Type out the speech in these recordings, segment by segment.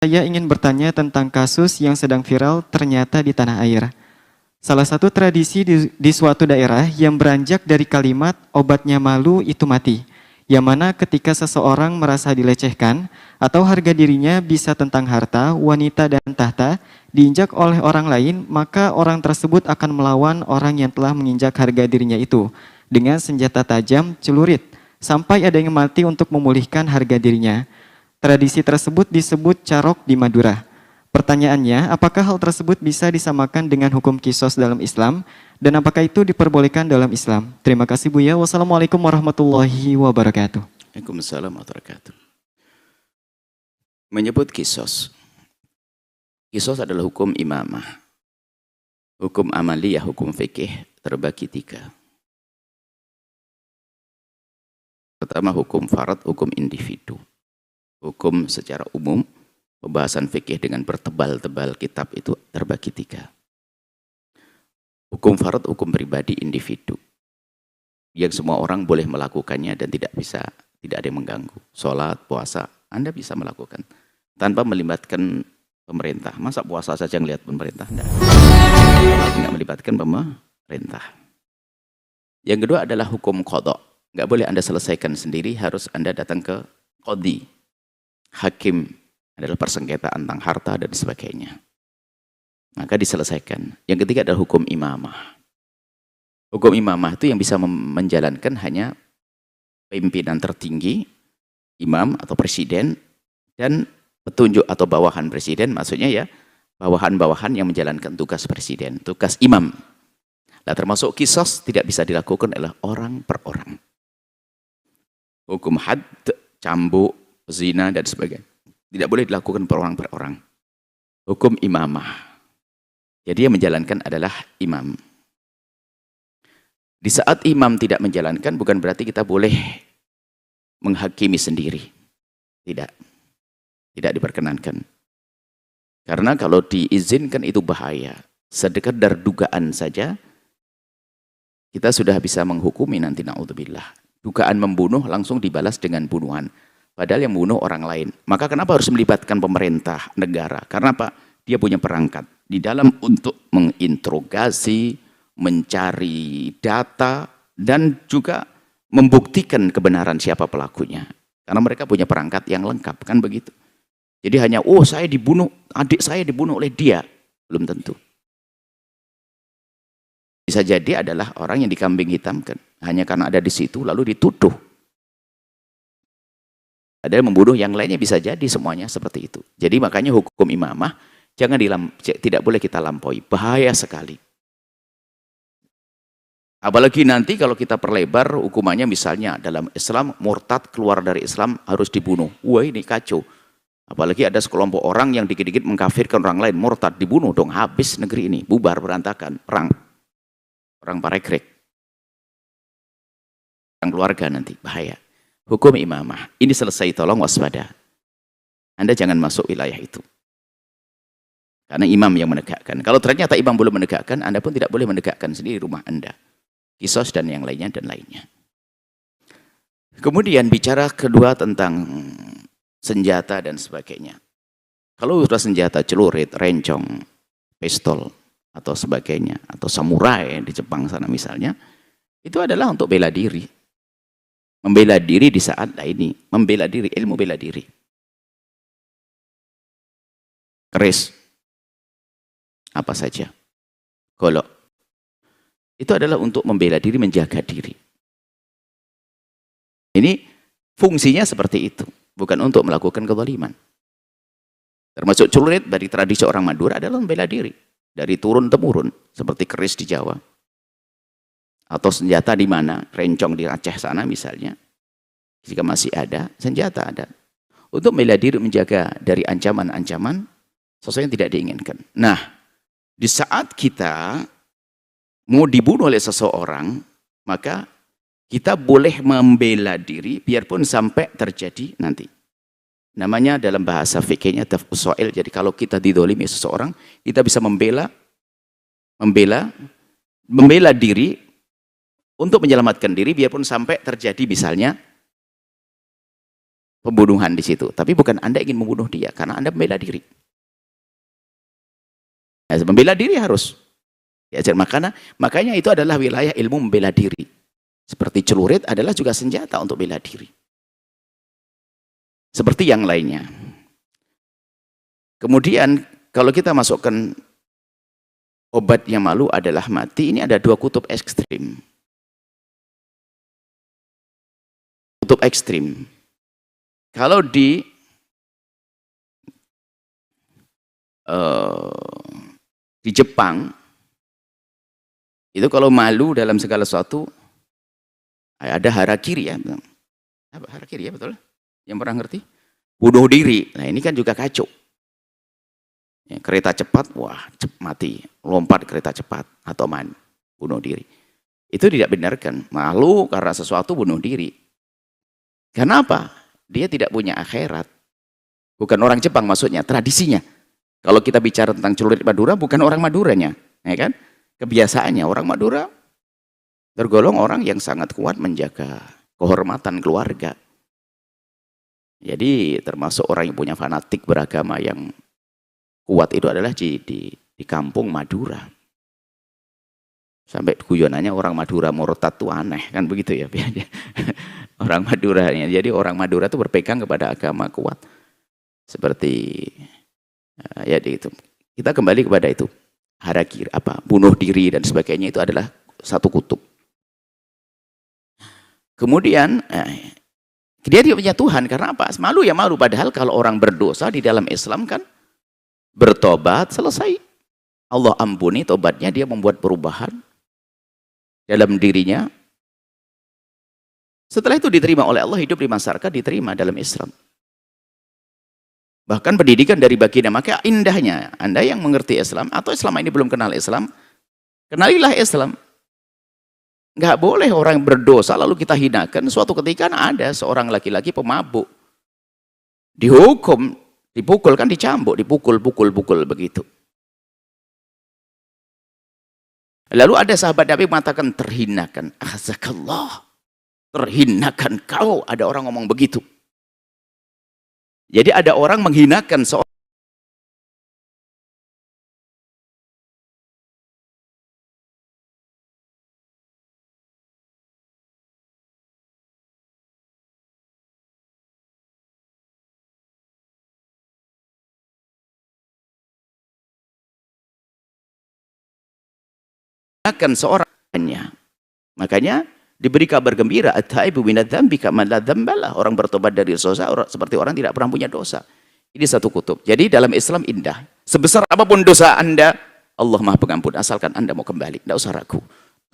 Saya ingin bertanya tentang kasus yang sedang viral ternyata di tanah air. Salah satu tradisi di suatu daerah yang beranjak dari kalimat obatnya malu itu mati, yang mana ketika seseorang merasa dilecehkan atau harga dirinya bisa tentang harta, wanita, dan tahta diinjak oleh orang lain, maka orang tersebut akan melawan orang yang telah menginjak harga dirinya itu dengan senjata tajam, celurit, sampai ada yang mati untuk memulihkan harga dirinya. Tradisi tersebut disebut carok di Madura. Pertanyaannya, apakah hal tersebut bisa disamakan dengan hukum kisos dalam Islam? Dan apakah itu diperbolehkan dalam Islam? Terima kasih Buya. Wassalamualaikum warahmatullahi wabarakatuh. Waalaikumsalam warahmatullahi wabarakatuh. Menyebut kisos. Kisos adalah hukum imamah. Hukum amaliyah, hukum fikih terbagi 3. Pertama hukum farad, hukum individu. Hukum secara umum, pembahasan fikih dengan bertebal-tebal kitab itu terbagi 3. Hukum farad, hukum pribadi individu. Yang semua orang boleh melakukannya dan tidak ada yang mengganggu. Sholat, puasa, Anda bisa melakukan. Tanpa melibatkan pemerintah. Masa puasa saja ngelihat pemerintah? Tidak melibatkan pemerintah. Yang kedua adalah hukum qadha. Nggak boleh Anda selesaikan sendiri, harus Anda datang ke qadhi. Hakim adalah persengketaan tentang harta dan sebagainya. Maka diselesaikan. Yang ketiga adalah hukum imamah. Hukum imamah itu yang bisa menjalankan hanya pimpinan tertinggi, imam atau presiden, dan petunjuk atau bawahan presiden, maksudnya ya bawahan-bawahan yang menjalankan tugas presiden, tugas imam. Nah, termasuk kisos tidak bisa dilakukan oleh orang per orang. Hukum had, cambuk, zina dan sebagainya tidak boleh dilakukan per orang. Hukum imamah. Jadi yang menjalankan adalah imam. Di saat imam tidak menjalankan bukan berarti kita boleh menghakimi sendiri. Tidak. Tidak diperkenankan. Karena kalau diizinkan itu bahaya. Sekedar dugaan saja kita sudah bisa menghukumi nanti, na'udzubillah. Dugaan membunuh langsung dibalas dengan bunuhan. Padahal yang membunuh orang lain. Maka kenapa harus melibatkan pemerintah, negara? Karena apa? Dia punya perangkat di dalam untuk menginterogasi, mencari data, dan juga membuktikan kebenaran siapa pelakunya. Karena mereka punya perangkat yang lengkap, kan begitu. Jadi hanya, oh saya dibunuh, adik saya dibunuh oleh dia. Belum tentu. Bisa jadi adalah orang yang dikambing hitamkan. Hanya karena ada di situ, lalu dituduh. Ada yang membunuh yang lainnya, bisa jadi semuanya seperti itu. Jadi makanya hukum imamah tidak boleh kita lampaui. Bahaya sekali. Apalagi nanti kalau kita perlebar hukumannya, misalnya dalam Islam murtad keluar dari Islam harus dibunuh. Wah, ini kacau. Apalagi ada sekelompok orang yang dikit-dikit mengkafirkan orang lain, murtad, dibunuh dong, habis negeri ini, bubar, berantakan, perang parekrek. Perang keluarga nanti, bahaya. Hukum imamah, ini selesai, tolong waspada. Anda jangan masuk wilayah itu. Karena imam yang menegakkan. Kalau ternyata imam belum menegakkan, Anda pun tidak boleh menegakkan sendiri rumah Anda. Kisos dan yang lainnya dan lainnya. Kemudian bicara kedua tentang senjata dan sebagainya. Kalau sudah senjata, celurit, rencong, pistol, atau sebagainya, atau samurai di Jepang sana misalnya, itu adalah untuk bela diri. Membela diri di saat ini, membela diri, ilmu bela diri. Keris, apa saja, golok. Itu adalah untuk membela diri, menjaga diri. Ini fungsinya seperti itu, bukan untuk melakukan kezaliman. Termasuk celurit dari tradisi orang Madura adalah membela diri. Dari turun-temurun, seperti keris di Jawa. Atau senjata di mana, rencong di Aceh sana misalnya. Jika masih ada, senjata ada. Untuk membela diri, menjaga dari ancaman-ancaman sesuatu yang tidak diinginkan. Nah, di saat kita mau dibunuh oleh seseorang, maka kita boleh membela diri biarpun sampai terjadi nanti. Namanya dalam bahasa fikihnya tafus soil. Jadi kalau kita didolimi seseorang, kita bisa membela diri untuk menyelamatkan diri biarpun sampai terjadi misalnya pembunuhan di situ. Tapi bukan Anda ingin membunuh dia, karena Anda membela diri. Nah, membela diri harus diajar. Makanya itu adalah wilayah ilmu membela diri. Seperti celurit adalah juga senjata untuk bela diri. Seperti yang lainnya. Kemudian kalau kita masukkan obatnya malu adalah mati, ini ada dua kutub ekstrim. Kutub ekstrim. Kalau di Jepang, itu kalau malu dalam segala sesuatu, ada harakiri ya. Apa harakiri ya, betul? Yang pernah ngerti? Bunuh diri. Nah ini kan juga kacau. Ya, kereta cepat, wah mati. Lompat kereta cepat atau bunuh diri. Itu tidak benarkan. Malu karena sesuatu bunuh diri. Kenapa? Dia tidak punya akhirat. Bukan orang Jepang maksudnya, tradisinya. Kalau kita bicara tentang celurit Madura, bukan orang Maduranya, ya kan? Kebiasaannya orang Madura tergolong orang yang sangat kuat menjaga kehormatan keluarga. Jadi termasuk orang yang punya fanatik beragama yang kuat itu adalah di kampung Madura. Sampai guyonannya orang Madura murtad itu aneh, kan begitu ya. Orang Madura, jadi orang Madura itu berpegang kepada agama kuat. Seperti ya itu. Kita kembali kepada itu. Harakiri, bunuh diri dan sebagainya itu adalah satu kutub. Kemudian dia tidak punya Tuhan karena apa? Malu ya malu. Padahal kalau orang berdosa di dalam Islam kan bertobat selesai. Allah ampuni tobatnya, dia membuat perubahan dalam dirinya. Setelah itu diterima oleh Allah, hidup di masyarakat, diterima dalam Islam. Bahkan pendidikan dari baginda, maka indahnya Anda yang mengerti Islam atau selama ini belum kenal Islam, kenalilah Islam. Nggak boleh orang berdosa lalu kita hinakan. Suatu ketika ada seorang laki-laki pemabuk, dihukum, dipukul, kan dicambuk, dipukul begitu. Lalu ada sahabat Nabi mengatakan, terhinakan, azakallah, terhinakan kau. Ada orang ngomong begitu. Jadi ada orang menghinakan seorang. Makanya diberi kabar gembira, at-taibu minadz-dzambi kaman la dzambalah. Orang bertobat dari dosa seperti orang tidak pernah punya dosa. Ini satu kutub. Jadi dalam Islam indah. Sebesar apapun dosa Anda, Allah Maha Pengampun. Asalkan Anda mau kembali, tidak usah ragu.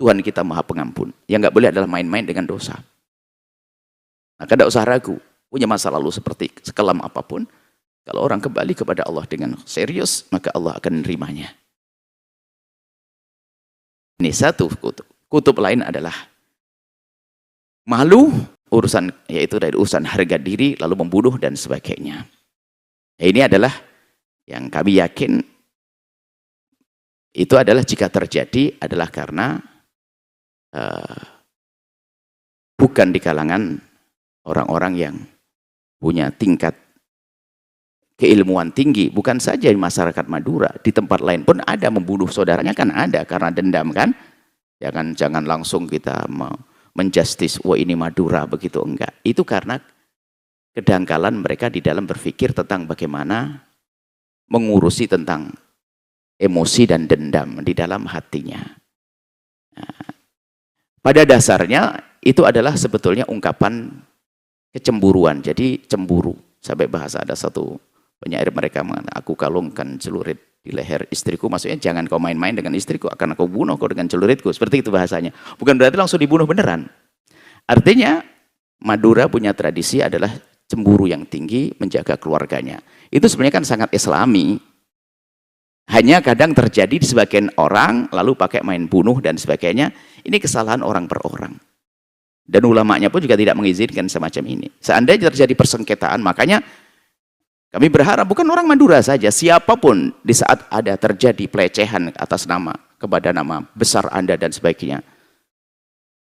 Tuhan kita Maha Pengampun. Yang nggak boleh adalah main-main dengan dosa. Maka tidak usah ragu. Punya masa lalu seperti sekelam apapun, kalau orang kembali kepada Allah dengan serius, maka Allah akan menerimanya. Ini satu kutub. Kutub lain adalah malu, urusan yaitu dari urusan harga diri, lalu membunuh dan sebagainya. Ini adalah yang kami yakin itu adalah jika terjadi adalah karena bukan di kalangan orang-orang yang punya tingkat keilmuan tinggi. Bukan saja di masyarakat Madura, di tempat lain pun ada membunuh saudaranya, kan ada karena dendam kan. Jangan langsung kita menjustis, wah ini Madura begitu, enggak. Itu karena kedangkalan mereka di dalam berpikir tentang bagaimana mengurusi tentang emosi dan dendam di dalam hatinya. Nah, pada dasarnya itu adalah sebetulnya ungkapan kecemburuan. Jadi cemburu. Sampai bahasa ada satu penyair mereka mengatakan, aku kalungkan celurit di leher istriku, maksudnya jangan kau main-main dengan istriku, akan aku bunuh kau dengan celuritku. Seperti itu bahasanya. Bukan berarti langsung dibunuh beneran. Artinya Madura punya tradisi adalah cemburu yang tinggi, menjaga keluarganya. Itu sebenarnya kan sangat Islami. Hanya kadang terjadi di sebagian orang, lalu pakai main bunuh dan sebagainya. Ini kesalahan orang per orang. Dan ulamanya pun juga tidak mengizinkan semacam ini. Seandainya terjadi persengketaan, makanya kami berharap bukan orang Madura saja, siapapun di saat ada terjadi pelecehan atas nama, kepada nama besar Anda dan sebagainya,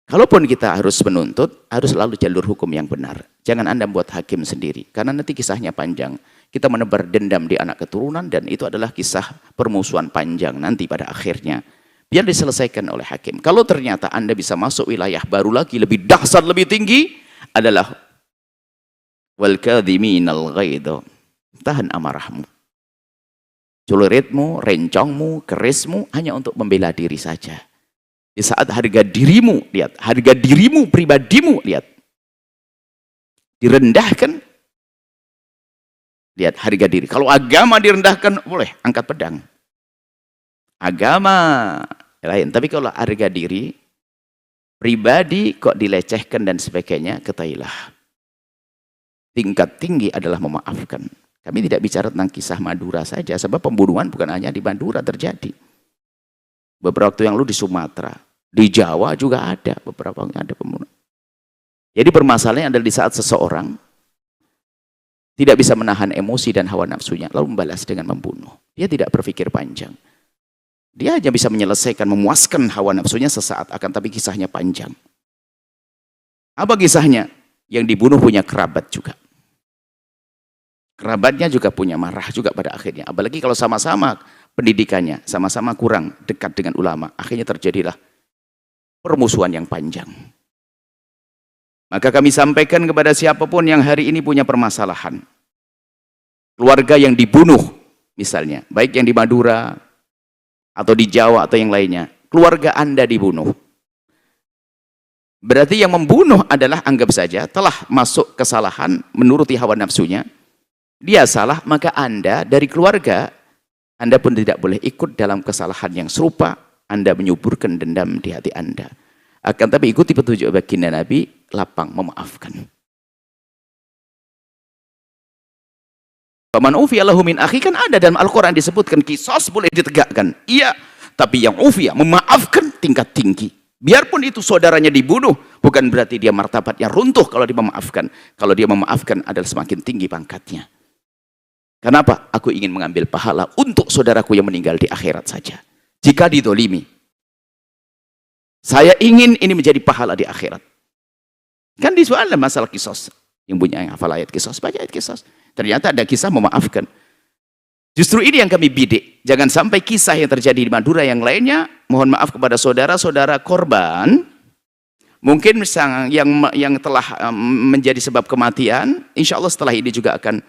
Kalaupun kita harus menuntut, harus selalu jalur hukum yang benar. Jangan Anda buat hakim sendiri, karena nanti kisahnya panjang. Kita menebar dendam di anak keturunan, dan itu adalah kisah permusuhan panjang nanti pada akhirnya. Biar diselesaikan oleh hakim. Kalau ternyata Anda bisa masuk wilayah baru lagi, lebih dahsyat, lebih tinggi, adalah wal kadhiminal ghaidha. Tahan amarahmu. Celuritmu, rencongmu, kerismu hanya untuk membela diri saja. Di saat harga dirimu, lihat, harga dirimu, pribadimu, lihat, direndahkan, lihat harga diri. Kalau agama direndahkan, boleh angkat pedang. Agama lain, tapi kalau harga diri, pribadi kok dilecehkan dan sebagainya, ketahuilah. Tingkat tinggi adalah memaafkan. Kami tidak bicara tentang kisah Madura saja, sebab pembunuhan bukan hanya di Madura terjadi. Beberapa waktu yang lalu di Sumatera, di Jawa juga ada beberapa ada pembunuhan. Jadi permasalahannya adalah di saat seseorang tidak bisa menahan emosi dan hawa nafsunya, lalu membalas dengan membunuh. Dia tidak berpikir panjang. Dia hanya bisa menyelesaikan, memuaskan hawa nafsunya sesaat, akan tapi kisahnya panjang. Apa kisahnya? Yang dibunuh punya kerabat juga. Kerabatnya juga punya marah juga pada akhirnya. Apalagi kalau sama-sama pendidikannya, sama-sama kurang dekat dengan ulama. Akhirnya terjadilah permusuhan yang panjang. Maka kami sampaikan kepada siapapun yang hari ini punya permasalahan. Keluarga yang dibunuh misalnya, baik yang di Madura, atau di Jawa atau yang lainnya. Keluarga Anda dibunuh. Berarti yang membunuh adalah, anggap saja, telah masuk kesalahan menuruti hawa nafsunya. Dia salah, maka Anda dari keluarga, Anda pun tidak boleh ikut dalam kesalahan yang serupa. Anda menyuburkan dendam di hati Anda. Akan tapi ikuti petunjuk baginda Nabi, lapang memaafkan. Faman ufiya lahu min akhi, kan ada dalam Al-Quran disebutkan, kisos boleh ditegakkan. Iya, tapi yang ufiya, memaafkan tingkat tinggi. Biarpun itu saudaranya dibunuh, bukan berarti dia martabatnya runtuh kalau dia memaafkan. Kalau dia memaafkan adalah semakin tinggi pangkatnya. Kenapa? Aku ingin mengambil pahala untuk saudaraku yang meninggal di akhirat saja. Jika didolimi, saya ingin ini menjadi pahala di akhirat. Kan di soal masalah kisos. Yang punya yang hafal ayat kisos, baca ayat kisos. Ternyata ada kisah memaafkan. Justru ini yang kami bidik. Jangan sampai kisah yang terjadi di Madura yang lainnya, mohon maaf kepada saudara-saudara korban, mungkin yang telah menjadi sebab kematian, insya Allah setelah ini juga akan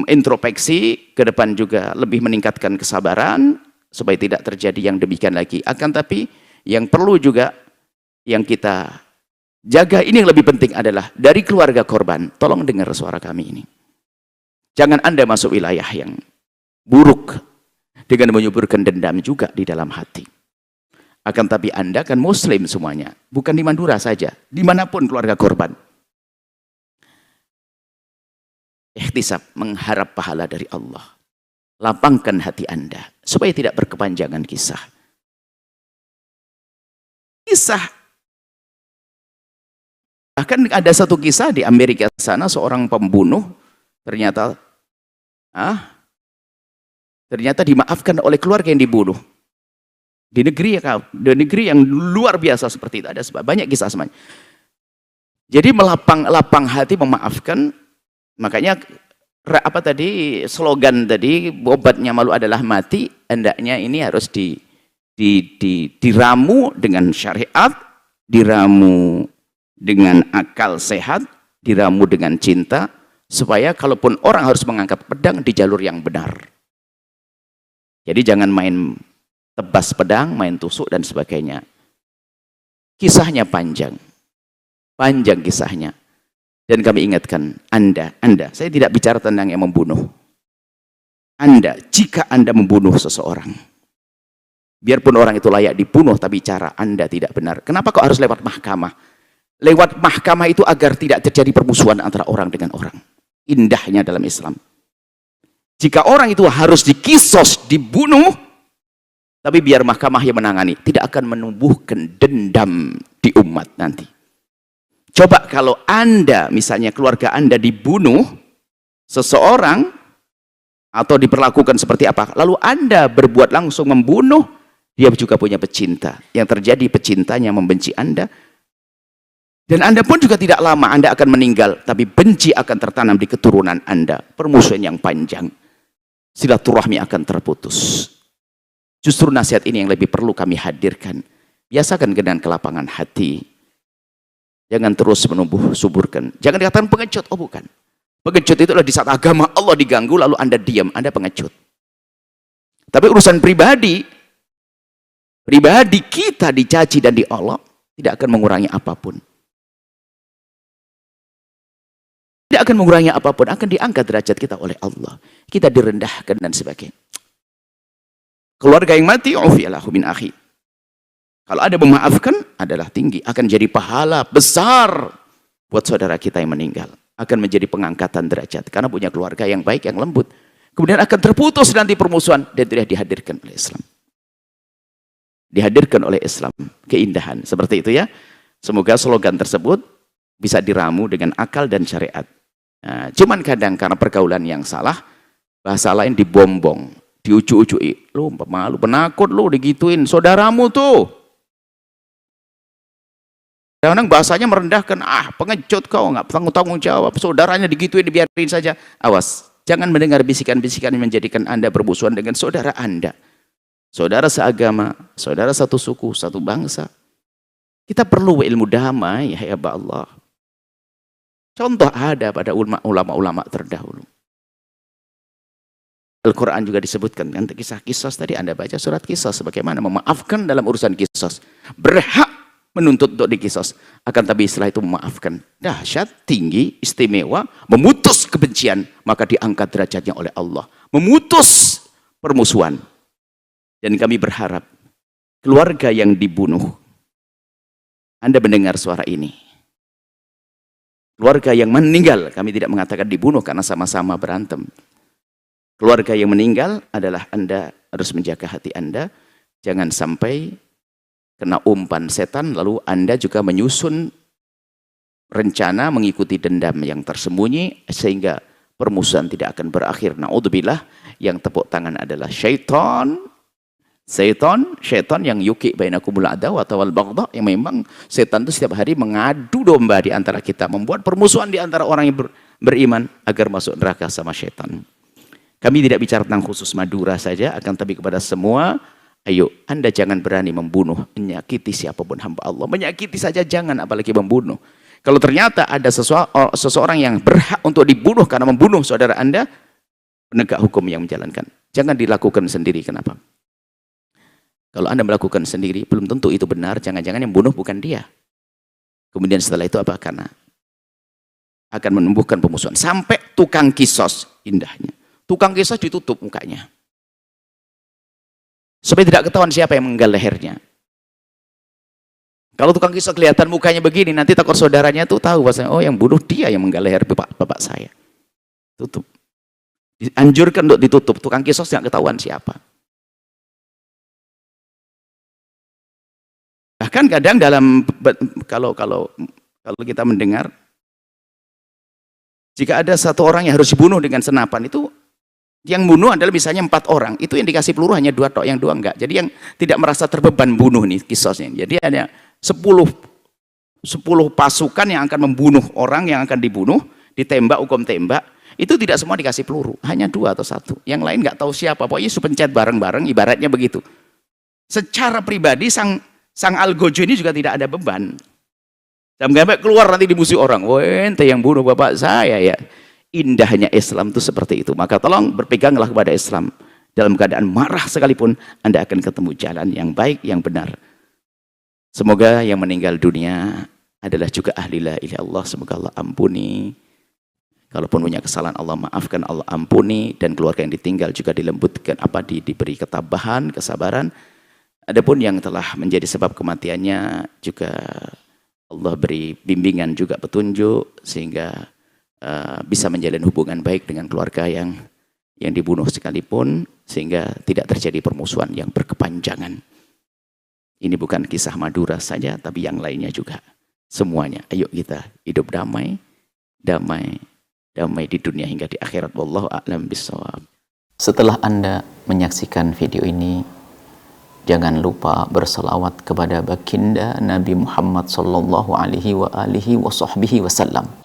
introspeksi, ke depan juga lebih meningkatkan kesabaran, supaya tidak terjadi yang demikian lagi. Akan tapi yang perlu juga yang kita jaga, ini yang lebih penting adalah dari keluarga korban, tolong dengar suara kami ini. Jangan Anda masuk wilayah yang buruk dengan menyuburkan dendam juga di dalam hati. Akan tapi Anda kan muslim semuanya, bukan di Madura saja, dimanapun keluarga korban. Ikhtisab, mengharap pahala dari Allah. Lapangkan hati Anda supaya tidak berkepanjangan kisah. Bahkan ada satu kisah di Amerika sana, seorang pembunuh ternyata dimaafkan oleh keluarga yang dibunuh. Di negeri yang luar biasa seperti itu ada banyak kisah semuanya. Jadi lapang hati memaafkan. Makanya slogan tadi, obatnya malu adalah mati. Hendaknya ini harus diramu dengan syariat, diramu dengan akal sehat, diramu dengan cinta, supaya kalaupun orang harus mengangkat pedang di jalur yang benar. Jadi jangan main tebas pedang, main tusuk dan sebagainya. Kisahnya panjang kisahnya. Dan kami ingatkan Anda, saya tidak bicara tentang yang membunuh. Jika Anda membunuh seseorang, biarpun orang itu layak dibunuh, tapi cara Anda tidak benar. Kenapa kok harus lewat mahkamah? Lewat mahkamah itu agar tidak terjadi permusuhan antara orang dengan orang. Indahnya dalam Islam. Jika orang itu harus dikisos, dibunuh, tapi biar mahkamah yang menangani, tidak akan menumbuhkan dendam di umat nanti. Coba kalau Anda, misalnya keluarga Anda dibunuh seseorang, atau diperlakukan seperti apa, lalu Anda berbuat langsung membunuh, dia juga punya pecinta. Yang terjadi pecintanya membenci Anda, Dan Anda pun juga tidak lama Anda akan meninggal, tapi benci akan tertanam di keturunan Anda. Permusuhan yang panjang. Silaturahmi akan terputus. Justru nasihat ini yang lebih perlu kami hadirkan. Biasakan dengan kelapangan hati. Jangan terus menumbuh suburkan. Jangan dikatakan pengecut. Oh bukan. Pengecut itu adalah di saat agama Allah diganggu, lalu Anda diam, Anda pengecut. Tapi urusan pribadi kita dicaci dan diolok, tidak akan mengurangi apapun. Tidak akan mengurangi apapun, akan diangkat derajat kita oleh Allah. Kita direndahkan dan sebagainya. Keluarga yang mati, ufiyalahu min akhi. Kalau ada memaafkan, adalah tinggi. Akan jadi pahala besar buat saudara kita yang meninggal. Akan menjadi pengangkatan derajat. Karena punya keluarga yang baik, yang lembut. Kemudian akan terputus nanti permusuhan. Dan tidak dihadirkan oleh Islam. Dihadirkan oleh Islam. Keindahan. Seperti itu ya. Semoga slogan tersebut bisa diramu dengan akal dan syariat. Nah, cuman kadang karena pergaulan yang salah, bahasa lain dibombong, diucu-ucui. Lu pemalu, penakut lu digituin, saudaramu tuh. Kadang bahasanya merendahkan, pengecut kau, nggak tanggung jawab, saudaranya digituin, dibiarin saja. Awas, jangan mendengar bisikan-bisikan yang menjadikan Anda bermusuhan dengan saudara Anda. Saudara seagama, saudara satu suku, satu bangsa. Kita perlu ilmu damai, ya Allah. Contoh ada pada ulama-ulama terdahulu. Al-Quran juga disebutkan, nanti kisah-kisah tadi Anda baca surat kisah, bagaimana memaafkan dalam urusan kisah. Berhak menuntut untuk dikisos. Akan tapi setelah itu memaafkan. Dahsyat, tinggi, istimewa, memutus kebencian, maka diangkat derajatnya oleh Allah. Memutus permusuhan. Dan kami berharap, keluarga yang dibunuh, Anda mendengar suara ini. Keluarga yang meninggal, kami tidak mengatakan dibunuh karena sama-sama berantem. Keluarga yang meninggal adalah Anda harus menjaga hati Anda. Jangan sampai kena umpan setan, lalu Anda juga menyusun rencana mengikuti dendam yang tersembunyi, sehingga permusuhan tidak akan berakhir. Na'udzubillah, yang tepuk tangan adalah syaitan. Syaitan yang yuki bainakumul adawah wal baghdha, yang memang setan itu setiap hari mengadu domba di antara kita, membuat permusuhan di antara orang yang beriman agar masuk neraka sama syaitan. Kami tidak bicara tentang khusus Madura saja, akan tapi kepada semua, ayo Anda jangan berani membunuh, menyakiti siapapun hamba Allah. Menyakiti saja jangan, apalagi membunuh. Kalau ternyata ada seseorang yang berhak untuk dibunuh karena membunuh saudara Anda, penegak hukum yang menjalankan. Jangan dilakukan sendiri. Kenapa? Kalau Anda melakukan sendiri, belum tentu itu benar. Jangan-jangan yang bunuh bukan dia. Kemudian setelah itu apa? Karena akan menumbuhkan pemusuhan. Sampai tukang kisos, indahnya. Tukang kisos ditutup mukanya. Supaya tidak ketahuan siapa yang menggal lehernya. Kalau tukang kisos kelihatan mukanya begini, nanti takut saudaranya tuh tahu bahwasanya, oh yang bunuh dia yang menggal leher bapak saya. Tutup. Dianjurkan untuk ditutup. Tukang kisos tidak ketahuan siapa. Bahkan kadang dalam kalau kita mendengar, jika ada satu orang yang harus dibunuh dengan senapan, itu yang bunuh adalah misalnya 4 orang, itu yang dikasih peluru hanya 2 tok, yang 2 enggak. Jadi yang tidak merasa terbeban bunuh nih kisosnya. Jadi ada 10 pasukan yang akan membunuh orang yang akan dibunuh, ditembak, hukum tembak, itu tidak semua dikasih peluru, hanya 2 atau 1. Yang lain nggak tahu siapa, pokoknya pencet bareng-bareng, ibaratnya begitu. Secara pribadi sang algojo ini juga tidak ada beban. Sampai keluar nanti dimusuhi orang. Wah, ente yang bunuh bapak saya ya. Indahnya Islam itu seperti itu. Maka tolong berpeganglah kepada Islam. Dalam keadaan marah sekalipun, Anda akan ketemu jalan yang baik, yang benar. Semoga yang meninggal dunia adalah juga ahli la ilaha illallah. Semoga Allah ampuni. Kalaupun punya kesalahan, Allah maafkan, Allah ampuni. Dan keluarga yang ditinggal juga dilembutkan, diberi ketabahan, kesabaran. Adapun yang telah menjadi sebab kematiannya juga Allah beri bimbingan juga petunjuk sehingga bisa menjalin hubungan baik dengan keluarga yang dibunuh sekalipun, sehingga tidak terjadi permusuhan yang berkepanjangan. Ini bukan kisah Madura saja, tapi yang lainnya juga. Semuanya. Ayo kita hidup damai di dunia hingga di akhirat. Wallahu a'lam bishawab. Setelah Anda menyaksikan video ini, Jangan lupa berselawat kepada baginda Nabi Muhammad sallallahu alaihi wa alihi wa sahbihi wasallam.